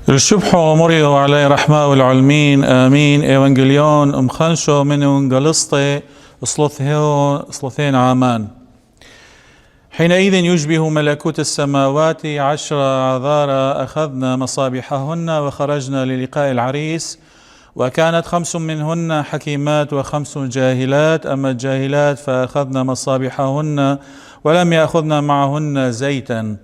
الشبح ومريو علي رحمة العلمين آمين. إيوانجليون أمخنشو من إنجلسطي صلثين عامان. حينئذ يشبه ملكوت السماوات 10 عذارى أخذنا مصابيحهن وخرجنا للقاء العريس، وكانت 5 منهن حكيمات و5 جاهلات. أما الجاهلات فأخذنا مصابيحهن ولم يأخذن معهن زيتا،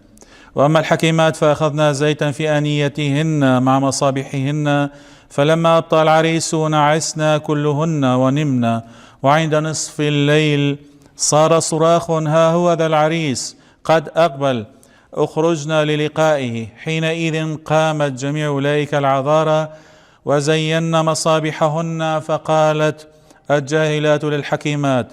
وأما الحكيمات فأخذنا زيتا في آنيتهن مع مصابيحهن. فلما أبطأ العريس نعسنا كلهن ونمنا، وعند نصف الليل صار صراخ ها هو ذا العريس قد أقبل، أخرجنا للقائه. حينئذ قامت جميع أولئك العذارى وزينا مصابيحهن، فقالت الجاهلات للحكيمات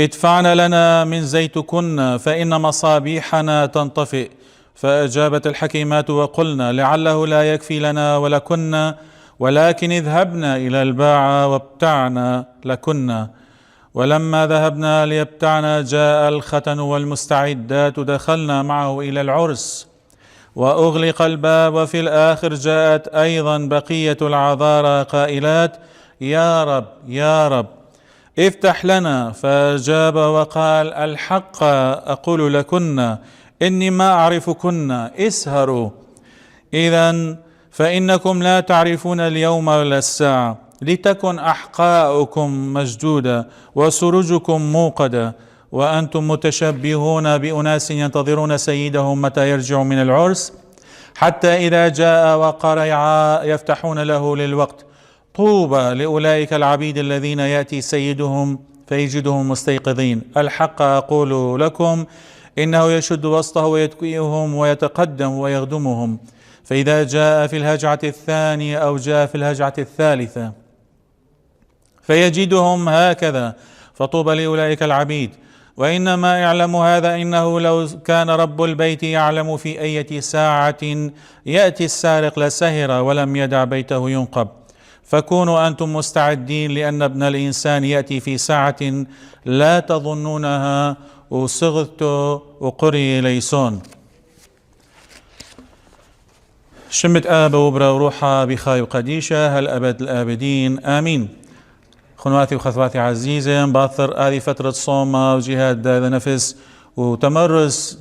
ادفعن لنا من زيتكن فإن مصابيحنا تنطفئ. فأجابت الحكيمات وقلنا لعله لا يكفي لنا ولكن، ولكن اذهبنا إلى الباعة وابتعنا لكن. ولما ذهبنا ليبتعنا جاء الختن والمستعدات، دخلنا معه إلى العرس وأغلق الباب. وفي الآخر جاءت أيضا بقية العذارى قائلات يا رب يا رب افتح لنا. فأجاب وقال الحق أقول لكن إني ما أعرفكن، اسهروا إذن فإنكم لا تعرفون اليوم ولا الساعة. لتكن أحقاؤكم مشدودة وسروجكم موقدة، وأنتم متشبهون بأناس ينتظرون سيدهم متى يرجع من العرس، حتى إذا جاء وقرع يفتحون له للوقت. طوبى لأولئك العبيد الذين يأتي سيدهم فيجدهم مستيقظين. الحق أقول لكم إنه يشد وسطه ويتكئهم ويتقدم ويخدمهم، فإذا جاء في الهجعة الثانية أو جاء في الهجعة الثالثة فيجدهم هكذا، فطوبى لأولئك العبيد. وإنما يعلم هذا إنه لو كان رب البيت يعلم في أية ساعة يأتي السارق لسهر ولم يدع بيته ينقب. فكونوا أنتم مستعدين، لأن ابن الإنسان يأتي في ساعة لا تظنونها. وصغت وقري ليسون شمت آب وبرا وروحا بخاي وقديشة هل أبد الآبدين آمين. خنواتي وخثواتي عزيزة، باثر هذه فترة صوم وجهاد ذا نفس وتمرس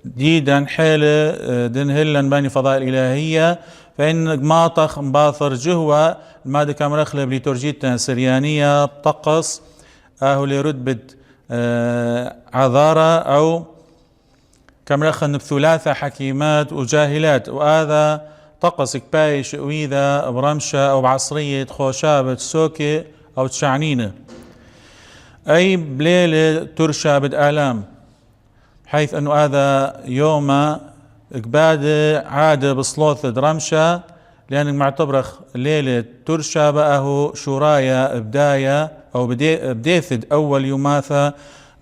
جديدا حيلة دنهلن بين فضائل الإلهية، فإن ماطخ باثر جهوة المادة كامرخلة بليتورجيتا سريانية بطقس أهو رتبة عذارة أو كامرخن بثلاثة حكيمات وجاهلات. وهذا طقس كبايش وإذا برمشة أو بعصرية خوشابة سوكي أو تشعنينة، أي بليلة ترشى بالآلام، حيث أنه هذا يوم إقبادة عادة بصلوث درمشة، لأن معتبرة ليلة ترشى بقى هو شورايا بداية أو بديثد أول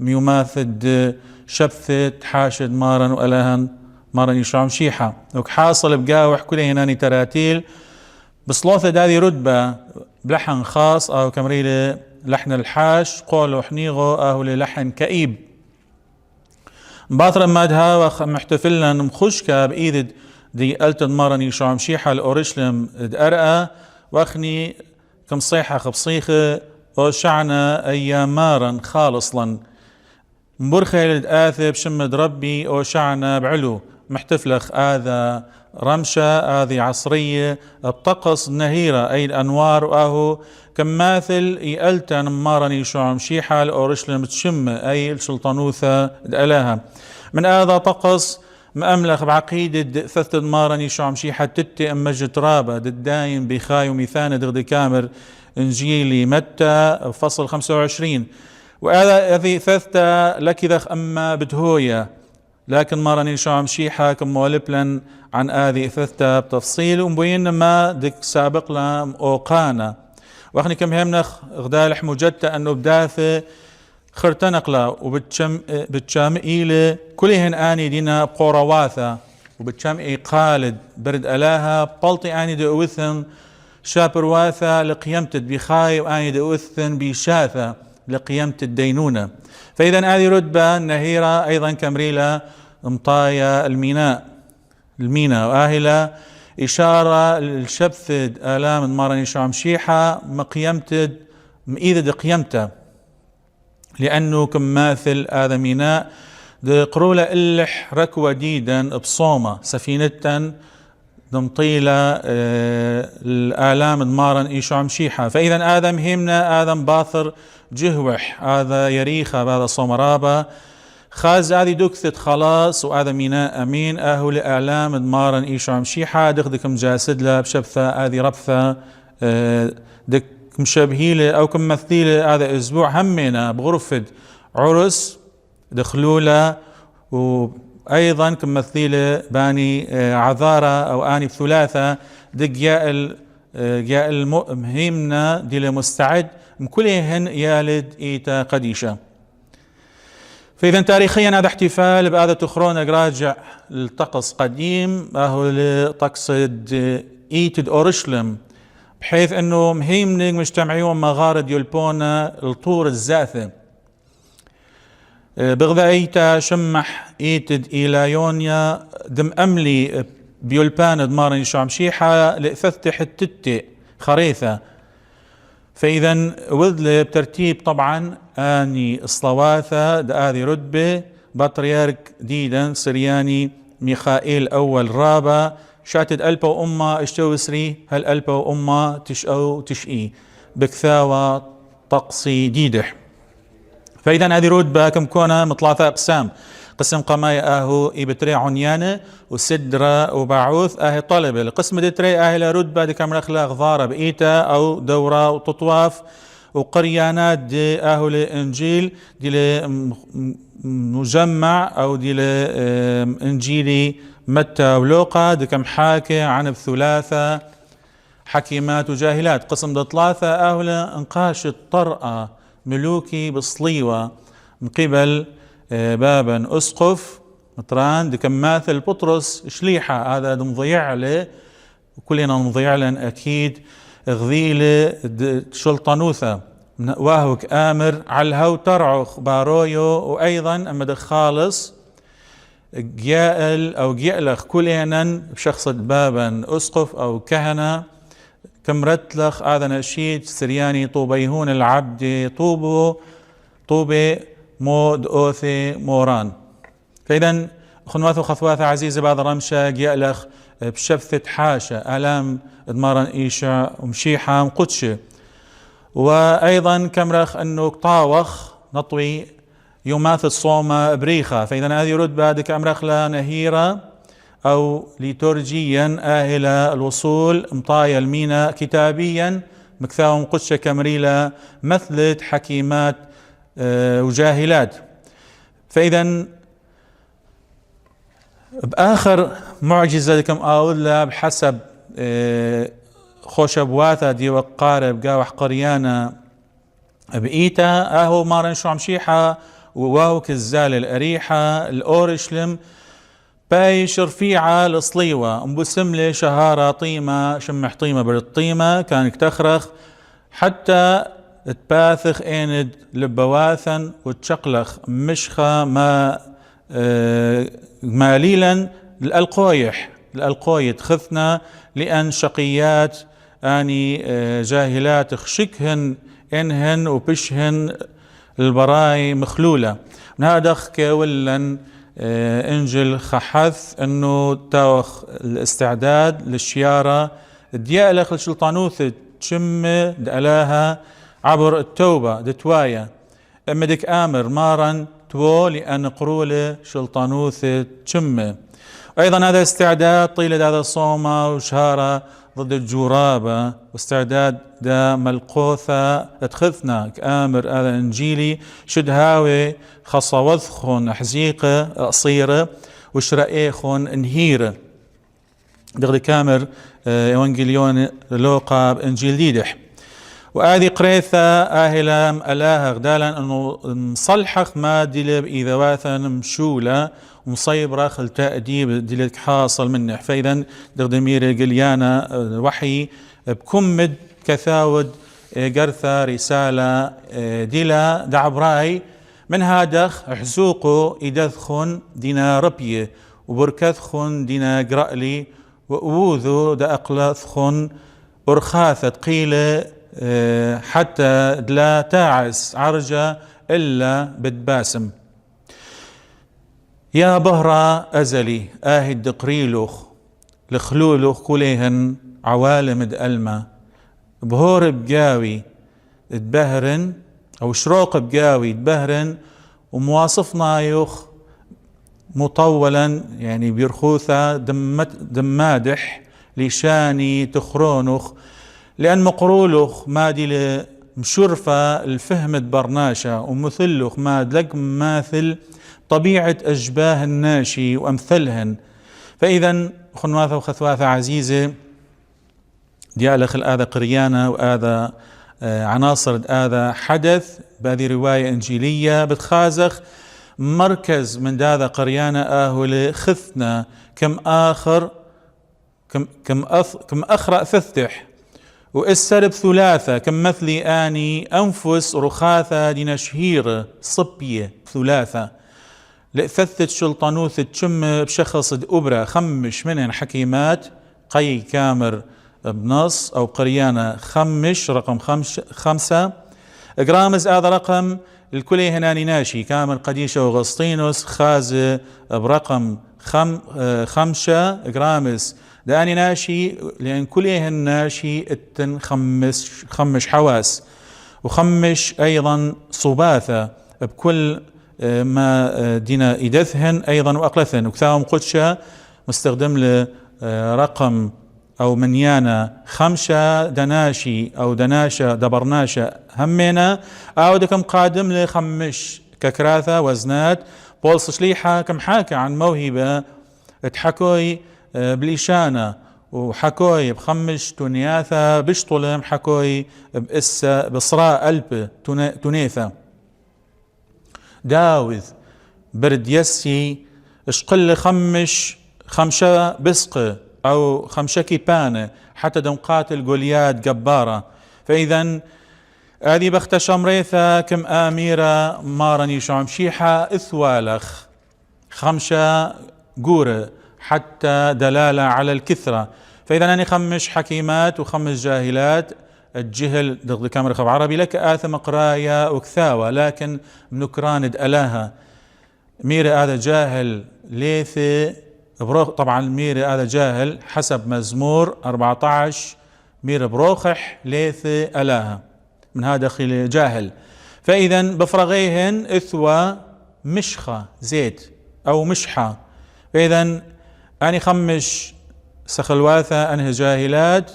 يماثد شبثة حاشد مارن وألهن مارن يشعم شيحة وكحاصل بقاوح كله هناني تراتيل بصلوثة هذه رتبة بلحن خاص أو كمريلة لحن الحاش قولوا حنيغو أو للحن كئيب باطرا مادها محتفلا مخشكة بإيد دي ألتن مارن يشعم شيحة الأورشلم دأرقة واخني كم صيحة خبصيخة وشعنا أيام مارن خالصلا مبرخيل آثب شمد ربي وشعنا بعلو محتفلخ هذا رمشة هذه عصرية بطقس نهيرة أي الأنوار وأهو كماثل يألتن مارن يشعم شيحة الأورشلم تشم أي السلطانوثة دألاها من هذا طقس مأملخ بعقيدة ثث مارن يشعم شيحة تتي أمجت رابة دايم بخاي وميثان دغدي كامر إنجيلي متى فصل 25 وهذا هذه ثثة لكذا أما بتهوية لكن مارن يشعم شيحة كمولبلا عن هذه ثثة بتفصيل ومبين ما دك سابق لهم أوقانا وأخني كم همنخ غدالح مجدة أنه بداثة خرتنقلا وبتشام إيلة كلهن آني دينا بقورواثة وبتشام إي قالد برد ألاها بلطي آني دأوثن شابرواثة لقيمت بخاي وآني دأوثن بشاثة لقيمت الدينونة فإذا هذه رتبة نهيرة أيضا كمريلة مطايا المينا وآهلة إشارة للشبثد آلام مارن يشعم شيحة مقيمتد مئيدة قيمته لأنه كماثل هذا ميناء قرولة إلح ركوة ديدا بصومة سفينة دمطيلة الآلام مارن يشعم شيحة فإذا هذا مهمنا هذا باثر جهوح هذا يريخة هذا صومرابة خاز هذه دكثت خلاص وهذا ميناء أمين أهو لأعلام مارن يشعم شيحة دخدكم جاسد له بشبثة هذه ربثة دك مشابهيله أو كمثيله هذا أسبوع همنا بغرفة عرس دخلوله وأيضا كمثيله باني عذارة أو آني بثلاثة دق جاء المهمنا دي مستعد مكلهن يالد إيتا قديشة فإذا تاريخيا هذا احتفال بهذا تخرون راجع للطقس قديم أهو لطقس إيتد أورشلم بحيث أنه مهيمنك مجتمعيون مغارد يلبونا الطور الزاثة بغذا إيتا شمح إيتد إيلايونيا دم أملي بيلبان دمارن يشعم شيحة لأثثح التتي خريثة فإذا وذل بترتيب طبعا آني الصلواثة هذه رتبة بطريرك ديدا سرياني ميخائيل أول رابع شاتد ألبا وأمة اشتوسري هل ألبا وأمة تشأو تشئي بكثاوة طقسي ديدح فإذا هذه رتبة كم كونا مطلعة أقسام قسم قمايا أهو إبتري عنيانة وسدرة وبعوث أهي طلبة القسم دتري أهي رتبة دي كم رخلاق ضارة بإيتا أو دورة وتطواف وقريانات دي أهو لإنجيل دي لمجمع أو دي لإنجيلي متى ولوقا دي كم حاكي عن بثلاثة حكيمات وجاهلات قسم دي ثلاثة أهو لإنقاش الطرقة ملوكي بصليوة من قبل بابا أسقف مطران دي كماثل بطرس شليحة هذا مضيع له وكلنا مضيع لن أكيد غذيلة شلطنوثة واهوك آمر علهو ترعخ بارويو وأيضا أما دي خالص جيال أو جيالخ كلنا بشخص بابا أسقف أو كهنة كمرتلخ هذا نشيد سرياني طوبيهون العبد طوبي مود أوثي موران فإذا خنواث وخثواث عزيزة بعض رمشة جيالخ بشبثة حاشة آلام دمارن إيشا ومشيحة مقدشة وأيضا كمرخ أنه طاوخ نطوي يوماث الصومة بريخة فإذا هذه رتبة دك أمرخ لا نهيرة أو ليتورجيا آهلا الوصول مطايا المينا كتابيا مكثاهم قدشة كمريلة مثلت حكيمات وجاهلات. فإذا بآخر معجزة كم أقول بحسب خوشبواتا دي وقارب قاوح قريانا بإيتا أهو مارن شو عمشيحة وواو كالزال الأريحة الأورشلم باي شرفيعة الصليوة مبسملة شهارة طيمة شمح طيمة بالطيمة كانت تخرخ حتى تباثخ ايند لبواثا وتشقلخ مشخة ما ماليلا الألقوية خثنا لأن شقيات اني جاهلات خشكهن انهن وبشهن البراي مخلولة من هذا كولن انجل خحث انه تاوخ الاستعداد للشيارة ديالخ الشلطانوث تشم دألاها عبر التوبة دتوايا امدك امر مارا تو لان قرولة شلطانوث تشم. ايضا هذا استعداد طيلة هذا الصومة وشهارة ضد الجرابة واستعداد دا ملقوثة تخثنا كامر هذا انجيلي شد هاوي خاصة وذخون حزيقة قصيرة وشرائيخون انهيرة دغدي كامر ايوانجيليون لوقا بانجيل ديدح. وهذه قريثة آهلا ألاها غدالا أنه مصلحخ ما ديلب إذا واثا مشولة ومصيبرة خل تأديب ديلك حاصل منه. فإذا دغدمير قليانا الوحي بكمد كثاود قرثة رسالة ديلا دعبراي من هادخ حزوقو إدثخن دينا ربيه وبركثخن دينا قرألي وأوذو دا أقلثخن أرخاثة قيلة حتى لا تاعس عرجة إلا بتباسم. يا بهرة أزلي آهد دقريلوخ لخلولوخ كليهن عوالم دألمة بهور بقاوي تبهرن أو شروق بقاوي تبهرن ومواصفنا يخ مطولا يعني بيرخوثة دمادح لشاني تخرونخ لأن مقرولخ مادي مشرفة الفهمة برناشة ومثلخ ما دلق ماثل طبيعة أشباه الناشي وأمثلهن. فإذا خنواثة وخثواثة عزيزة ديالخ الآذى قريانة وآذى عناصر آذى حدث بهذه رواية إنجيلية بتخازخ مركز من داذا قريانة آهل خثنا كم آخر كم أخرأ ثثتح وإسر بثلاثة كم مثلي آني أنفس رخاثة دينا شهير صبية ثلاثة لثثت شلطانوث تشم بشخص أبرة خمش منهن حكيمات قي كامر بنص أو قريانة خمش رقم خمسة إقرامز هذا رقم الكلي هناني ناشي كامر قديشة وغسطينوس خازة برقم خمسة إقرامز داني ناشي لأن كليهن ناشي التن خمش حواس وخمش أيضا صباثة بكل ما دينا إدثهن أيضا وأقلثهن وكثاهم قدشة مستخدم لرقم أو منيانا خمسة دناشي أو دناشة دبرناشة همينا أو دكم قادم لخمش ككراثة وزنات بولس شليحة كم حاكى عن موهبة تحكوي بليشانة وحكوي بخمش تونياثة بشطلم حكوي بإسا بصراء ألب تونيثة داوذ برد يسي اشقل خمشة بسقة أو خمشة كيبانة حتى دمقات الجوليات جبارة. فإذا هذه بخت شمريثة كم آميرة مارني شعمشيحة إثوالخ خمشة جورة حتى دلالة على الكثرة. فإذا أنا خمش حكيمات وخمس جاهلات الجهل ضد كاميرا خب عربي لك آثم قرايا وكثاوة لكن منكراند ألاها ميري هذا جاهل ليثي بروخ. طبعا ميري هذا جاهل حسب مزمور 14 ميري بروخح ليثي ألاها من هذا خيل جاهل. فإذا بفرغيهن إثوى مشخة زيت أو مشحة. فإذا أني خمش سخلواثة أنه جاهلات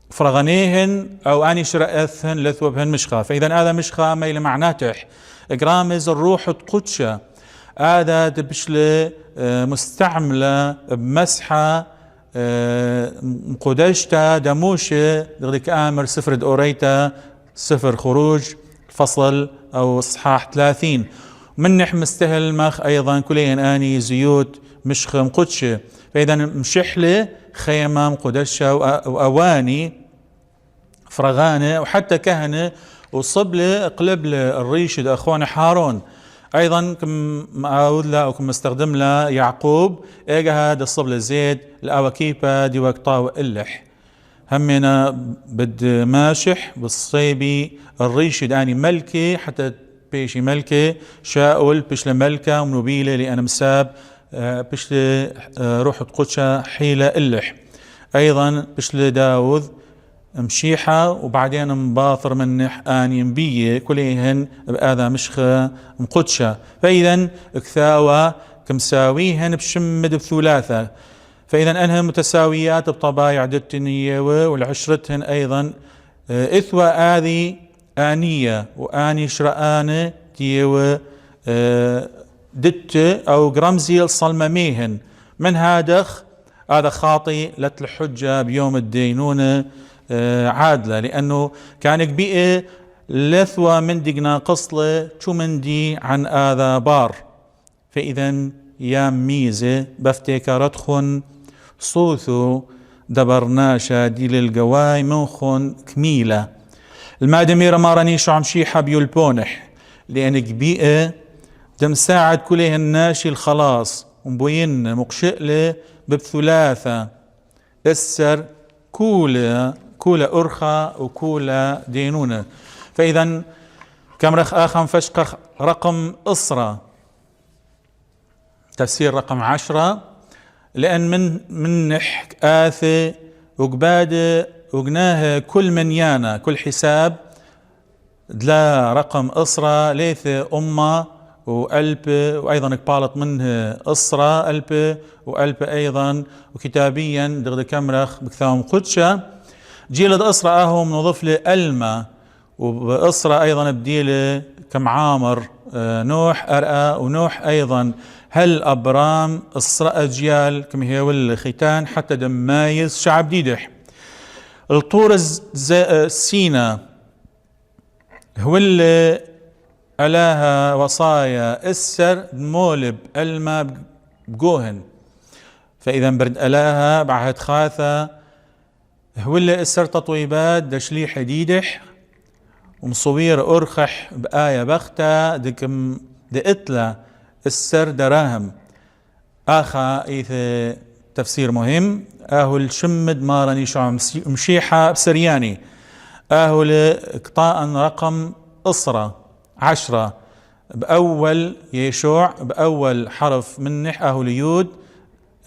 فرغنيهن أو أني شرأثهن لثوبهن مشخة. فإذا هذا مشخة ميل معناتح قرامز الروح تقدشة هذا دبشلة مستعملة بمسحة مقدشتا دموشة دغدك آمر سفر دوريتا سفر خروج فصل أو إصحاح 30 منح مستهل مخ أيضا كلين آني زيوت مشخ مقدشة. فإذا مشحلة خيمة مقدشة وأواني فرغانة وحتى كهنة وصبلة قلبلة الريشد أخوان حارون أيضا كم معاود له أو كم استخدم له يعقوب إيجا هذا الصبلة زيد الأواكيبة دي وقطا وإلح همنا بد ماشح بالصيبي الريشد آني ملكي حتى بيشي ملكي شاول بيشل ملكة ومنوبيلة لأنا مساب بيشل روح القدشة حيلة إلح أيضا بيشل داود مشيحة وبعدين مباطر منح آني مبية كليهن بآذا مشخة مقدشة. فإذا كثاوة كمساويهن بشمد بثلاثة. فإذا أنها متساويات بطبايع دتنية والعشرتهن أيضا إثوى آذي آنية وآني شرآنة ديو دت أو قرمزي الصلمميهن من هادخ هذا خاطي لتلحجة بيوم الدينونة عادلة لأنه كان بيئة لثوى من دقنا قصلة شو من دي عن آذا بار. فإذا يا ميزة بفتكرتخن صوثو دبرناشا دي للقواي منخن كميلة المادمير مارني شو عم شيحة بيولبونح لأن بيئة دم ساعد كليه الناشي الخلاص ومبين مقشئلة بثلاثة السر كولا أرخى وكولا دينونة. فإذا كم رخ آخم فشقخ رقم إصرة تفسير رقم 10 لأن من نحك آثي وقبادة وقناه كل منيانا كل حساب دلا رقم إصرة ليث أمة وقلب وأيضا قبالت منه إصرة قلب وقلب أيضا وكتابيا دغد كمرخ بكثاهم قدشة جيلد إصرة أهم نضيف له ألمة وبإصرة أيضا بديله كم عامر نوح أرأى ونوح أيضا هل أبرام إصرة أجيال كم هي والختان حتى دمايز شعب ديدح الطور سينا هو اللي ألاها وصايا السر مولب ألما بجوهن. فإذا برد ألاها بعد خاثة هو اللي السر تطويبات دشلي حديدح ومصوير أرخح بآية بختة دكم دقتلا السر دراهم آخا إيث تفسير مهم أهل شمد مارني شو مشيحة بسرياني أهل قطاء رقم إصرة 10 بأول يشوع بأول حرف منح أهل يود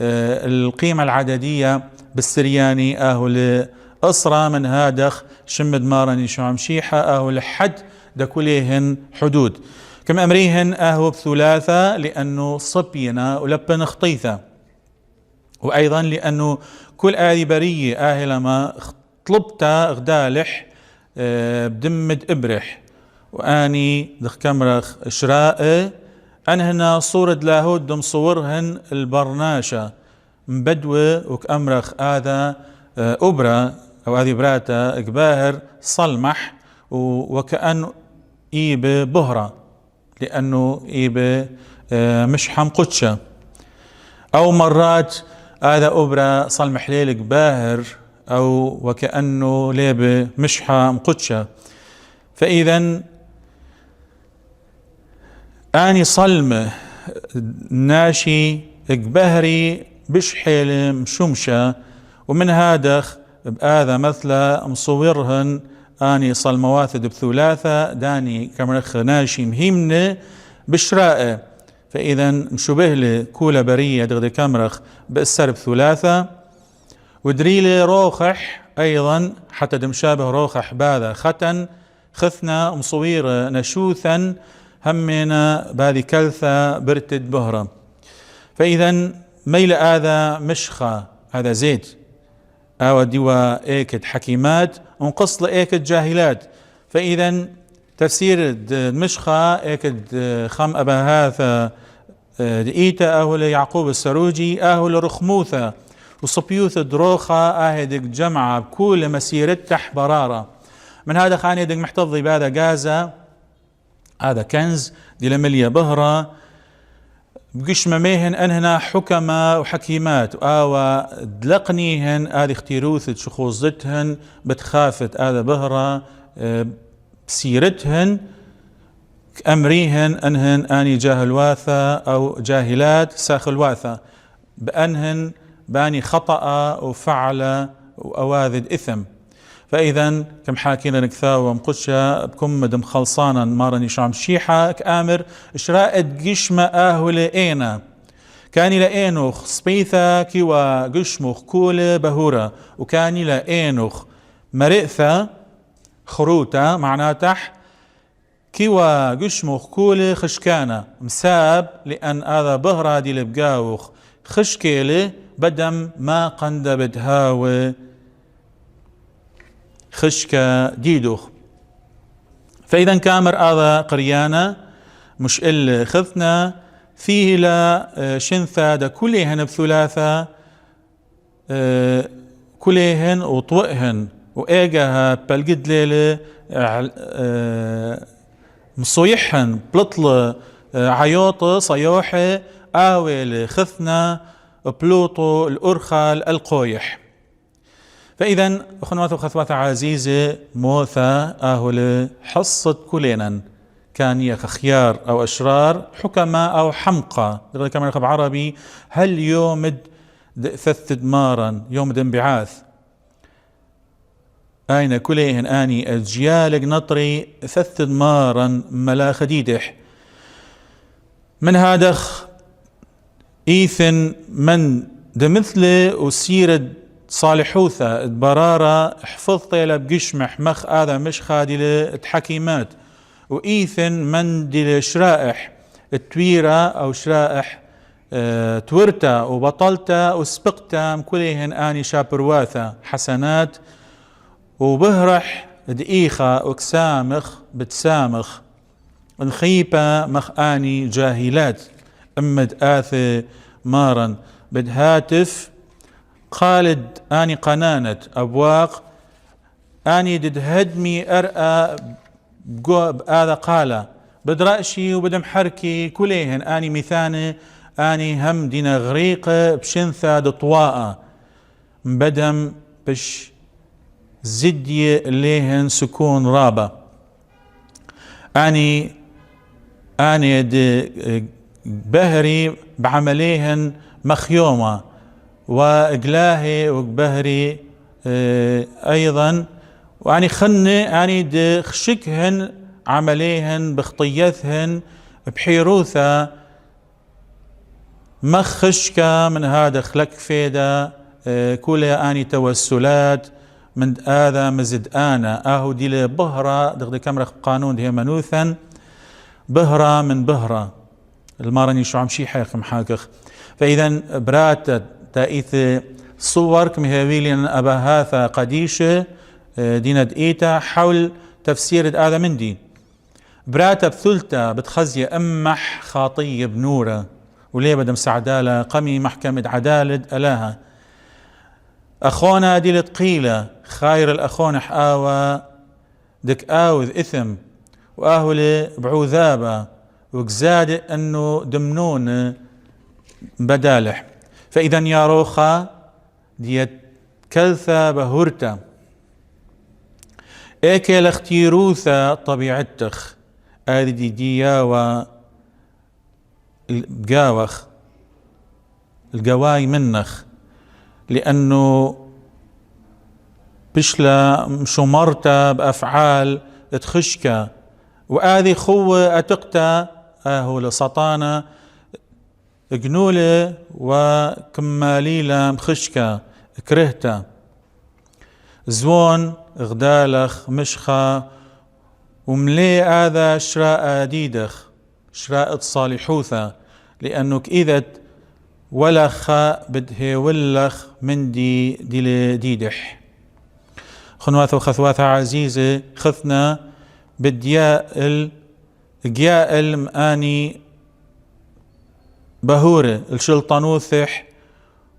القيمة العددية بالسرياني أهل إصرة من هادخ شمد مارني شو مشيحة أهل حد دكوليهن حدود كما أمريهن أهو بثلاثة لأنه صبينا ولبن خطيثة وأيضا لأنه كل آذي برية آهي لما طلبتا غدالح بدمد إبرح وآني دخ كمرخ إشراء أنا هنا صورة لاهود دم صورهن البرناشة مبدوة وكأمرخ آذا أبرة أو آذي براتا إقباهر صلمح وكأن إيبة بهرة لأنه إيبة مش حم قدشة أو مرات هذا أبرة صلمح ليلك باهر أو وكأنه ليبة مش حم قدشة. فإذا آني صلمة ناشي إقبهري بشحيل مشمشة ومن هادخ بآذا مثلا مصورهن آني صلمواثد بثلاثة داني كمرخ ناشي مهمنة بشراء. فإذا مشبه لي كولة برية دغدي كمرخ بأسر بثلاثة ودريلي روخح أيضا حتى دمشابه روخح باذا ختن خثنا مصوير نشوثا همنا باذي كلثة برتد بهرة. فإذا ميل هذا مشخة هذا زيت أو دوا إيكت حكيمات ونقص لإيكت جاهلات. فإذا تفسير مشخة إيكت خم أبا هذا دقيتا أهل يعقوب السروجي أهل رخموثة وصبيوث دروخة أهدك جمعة بكل مسيرة تح برارة. من هذا خاني دك محتفظي بهذا جازة هذا كنز دي لمليا بهرة بقش مميهن أنهنا حكمة وحكيمات أو دلقنيهن هذه اختيروث شخوصتهن بتخافت هذا بهرة بسيرتهن أمريهن أنهن آني جاهلواثة أو جاهلات ساخلواثة بأنهن باني خطأ وفعل وأواذد إثم. فإذا كم حاكينا نكثا ومقشة بكم مدم خلصانا مارني شام شيحة كآمر إشراء قشمة آهل إينا كاني لأينوخ سبيثا كيوا قشموخ كولة بهورة وكاني لأينوخ مرئثة خروطة معناتح كيوا قشموخ كولة خشكانة مساب لأن هذا بهرة دي لبقاوخ خشكيلة بدم ما قند بدهاوي خشكة ديدوخ. فإذا كامر هذا قريانا مش إل خذنا فيه لا شنثة دا كلهن بثلاثة كلهن وطوئهن وإيجاها بالقد ليلة مصويحهن بلطل عيوطة صيوحة آوي خثنا بلوطو الأرخال القويح. فإذا أخوات وخوات عزيزة موثى أهل حصة كلنا كان يخ خيار أو أشرار حكمة أو حمقى كما يقول عربي هل يوم ثث دمارا يوم انبعاث أين كليهن آني أجيال نطري ثث دمارا ملا خديدح من هادخ إيثن من دمثله وسيرد صالحوثة برارة حفظت بقشمح مخ هذا مش خادلة حكيمات وإيثن من دل شرائح التويرة أو شرائح تورتا وبطلتا وسبقتا كلهن آني شابرواثة حسنات وبهرح دقيخة وكسامخ بتسامخ نخيبة مخ آني جاهلات أمد آثي مارا بدهاتف خالد آني قنانة أبواق آني دد هدمي أرأى هذا قال بدرأشي وبدم حركي كليهن آني مثاني آني هم دينا غريقة بشنثة دطواء بدم بش زدي ليهن سكون رابة آني بهري بعمليهن مخيومة وإقلاهي وبهري أيضا وأني خني أني دخشكهن عمليهن بخطيتهن بحيروثة مخشكة من هذا خلق فيدا كلها أني توسلات من هذا مزد أنا أهو دي لبهرة دغدي كامرة قانون دي منوثا بهرة من بهرة المارني شو عم شي حيخ محاكخ. فإذا برات تأيث صور كمهاويلين أبا هاثا قديشة دينا دقيتا حول تفسير هذا من دي براتا بثلتا بتخزي أمح خاطية بنورة وليه بدم سعدالة قمي محكمة عدالة ألاها أخونا دي لتقيلة خاير الأخون حقاوة دك آوذ إثم وآهل بعوذابة وكزاد أنه دمنون بدالح. فإذا يا روخا ديت كلثة بهورتا ايكل اختيروثا طبيعتخ هذه دياوة القاوخ القواي منخ لأنه بشلا مشمرتا بأفعال تخشكا وآذي خوة أتقتا أهو لسطانة جنولة وكماليلة مخشكا كرهتا زون غدالخ مشخة وملي هذا شراء ديدخ شراء صالحوثة لأنك إذا ولخ بده ولخ من دي ديدح. خنواثة وخثواثة عزيزة خثنا بدياء الجياء مآني بهورة الشلطنوثح،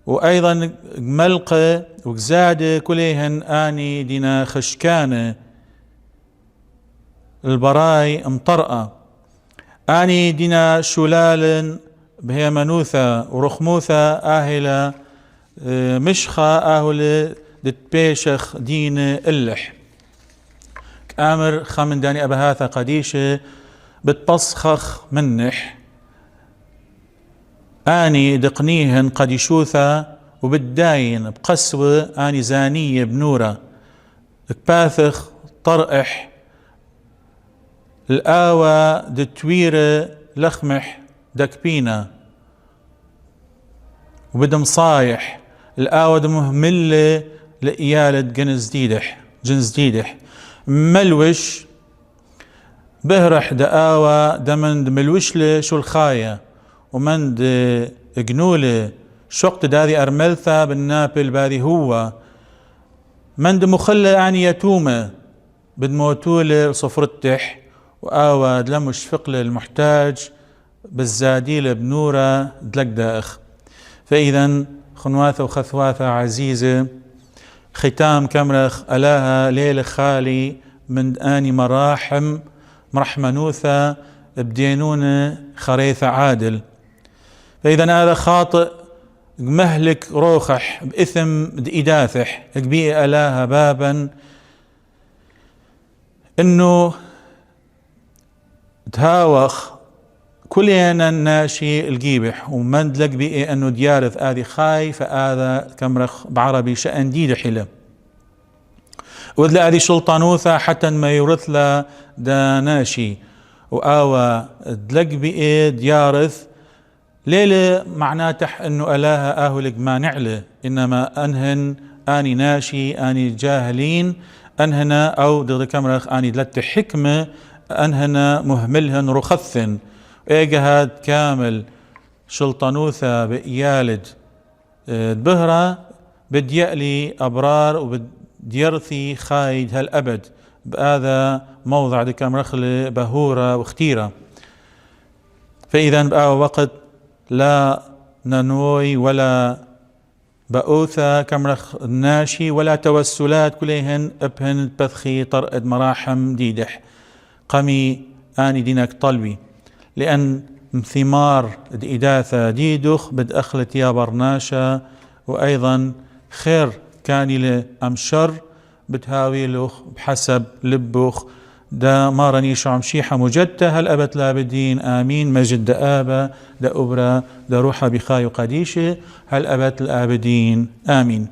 وأيضا ملقة وزادة كلهن آني دينا خشكانة البراي مطرقة، آني دينا شلال بهي منوثة ورخموثة آهلة مشخة آهلة دتبيشخ دين اللح كامر خمن داني أبهاثة قديشة بتبصخخ منح آني دقنيهن قديشوثة وبالداين بقسوة آني زانية بنورة كباثخ طرقح الآوى دتويرة لخمح دكبينة وبدم صايح الآوى دمهملة لإيالة جنس ديدح ملوش بهرح دآوى دمند ملوشلة شو الخاية ومند جنولة شقت داذي أرملثة بالنابل باذي هو مند مخلة يعني يتومة بدموتولة صفرتح وآوى دلمش فقلة المحتاج بالزاديلة بنورة دلق داخ. فإذا خنواثة وخثواثة عزيزة ختام كمرخ ألاها ليلة خالي من آني مراحم مرحمنوثة بدينونة خريثة عادل. فإذا هذا خاطئ مهلك روخح بإثم دإداثح كبيئة ألاها بابا إنه تهاوخ كلنا الناشي الجيبح ومندلق بإيه أنه ديارث آذي خاي فآذا كمرخ بعربي شأن ديد حلة وذلا آذي شلطانوثة حتى ما يورث له دا ناشي وآوى دلق بإيه ديارث ليلة معناته أنه ألاها آهلك ما نعلة إنما أنهن آني ناشي آني جاهلين أنهنا أو دغ كمرخ آني دلت حكمة أنهنا مهملهن رخثن إيجهاد كامل شلطنوثة بإيالد بهرة بديألي أبرار وبديرثي خايد هالأبد بهذا موضع دكام رخلة بهورة واختيرة. فإذا بقى وقت لا ننوي ولا بأوثة كمرخ ناشي ولا توسلات كلهن ابهن بثخي طرقد مراحم ديدح قمي آني دينك طلبي لأن ثمار إداثة ديدخ بدأخلت يا برناشا وأيضا خير كان لأم شر بتهاويلخ بحسب لبخ دا مارني شعم شيحة مجدة هل أبت لابدين آمين مجد دا آبا دا أبرا دا روحا بخاي قديشة هل أبت الآبدين آمين.